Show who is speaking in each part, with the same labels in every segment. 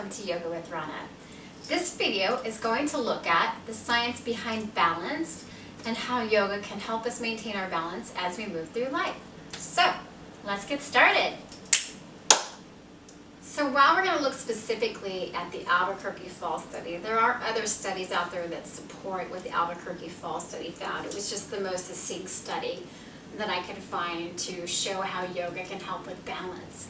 Speaker 1: welcome to Yoga with Rana. This video is going to look at the science behind balance and how yoga can help us maintain our balance as we move through life. So, let's get started. So while we're going to look specifically at the Albuquerque Fall Study, there are other studies out there that support what the Albuquerque Fall Study found. It was just the most succinct study that I could find to show how yoga can help with balance.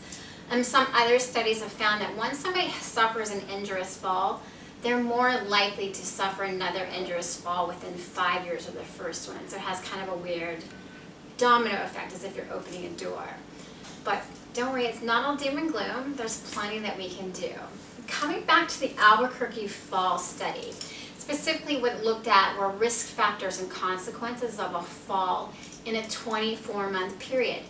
Speaker 1: Some other studies have found that once somebody suffers an injurious fall, they're more likely to suffer another injurious fall within 5 years of the first one. So it has kind of a weird domino effect, as if you're opening a door. But don't worry, it's not all doom and gloom. There's plenty that we can do. Coming back to the Albuquerque Fall Study, specifically what it looked at were risk factors and consequences of a fall in a 24-month period.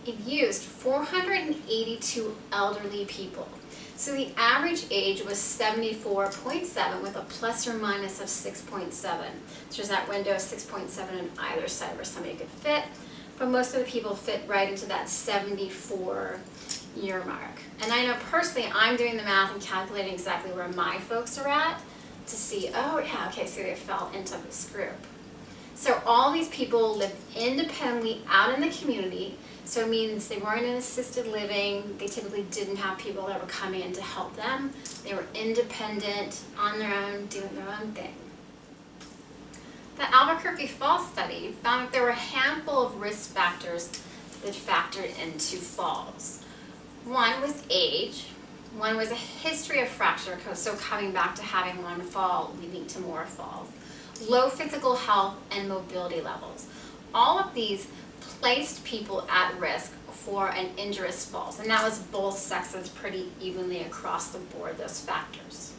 Speaker 1: It used 482 elderly people. So the average age was 74.7 with a plus or minus of 6.7. So there's that window of 6.7 on either side where somebody could fit. But most of the people fit right into that 74-year mark. And I know personally I'm doing the math and calculating exactly where my folks are at to see, oh yeah, okay, so they fell into this group. So all these people lived independently out in the community. So it means they weren't in assisted living. They typically didn't have people that were coming in to help them. They were independent, on their own, doing their own thing. The Albuquerque Fall Study found that there were a handful of risk factors that factored into falls. One was age. One was a history of fracture, so coming back to having one fall leading to more falls. Low physical health and mobility levels. All of these placed people at risk for an injurious falls, and that was both sexes pretty evenly across the board, those factors.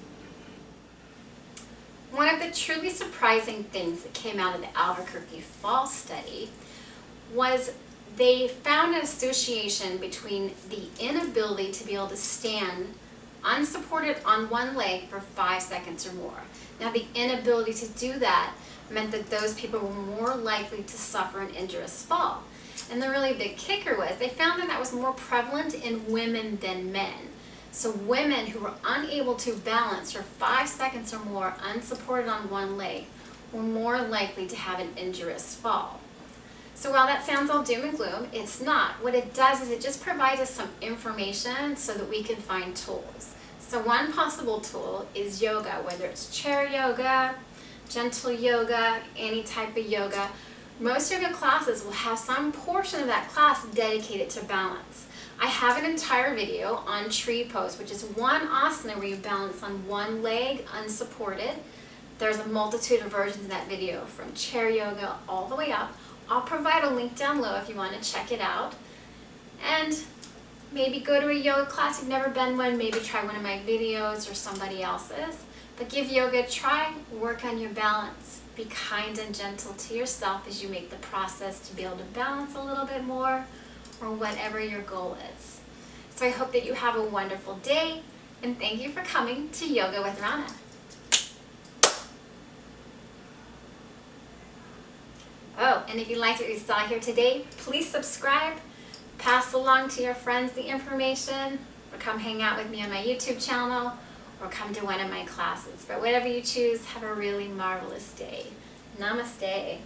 Speaker 1: One of the truly surprising things that came out of the Albuquerque Fall Study was they found an association between the inability to be able to stand unsupported on one leg for 5 seconds or more. Now, the inability to do that meant that those people were more likely to suffer an injurious fall. And the really big kicker was they found that that was more prevalent in women than men. So women who were unable to balance for 5 seconds or more unsupported on one leg were more likely to have an injurious fall. So while that sounds all doom and gloom, it's not. What it does is it just provides us some information so that we can find tools. So one possible tool is yoga, whether it's chair yoga, gentle yoga, any type of yoga. Most yoga classes will have some portion of that class dedicated to balance. I have an entire video on tree pose, which is one asana where you balance on one leg unsupported. There's a multitude of versions of that video from chair yoga all the way up. I'll provide a link down low if you want to check it out. And maybe go to a yoga class. You've never been one, maybe try one of my videos or somebody else's. But give yoga a try, work on your balance. Be kind and gentle to yourself as you make the process to be able to balance a little bit more or whatever your goal is. So I hope that you have a wonderful day, and thank you for coming to Yoga with Rana. Oh, and if you liked what you saw here today, please subscribe, pass along to your friends the information, or come hang out with me on my YouTube channel, or come to one of my classes. But whatever you choose, have a really marvelous day. Namaste.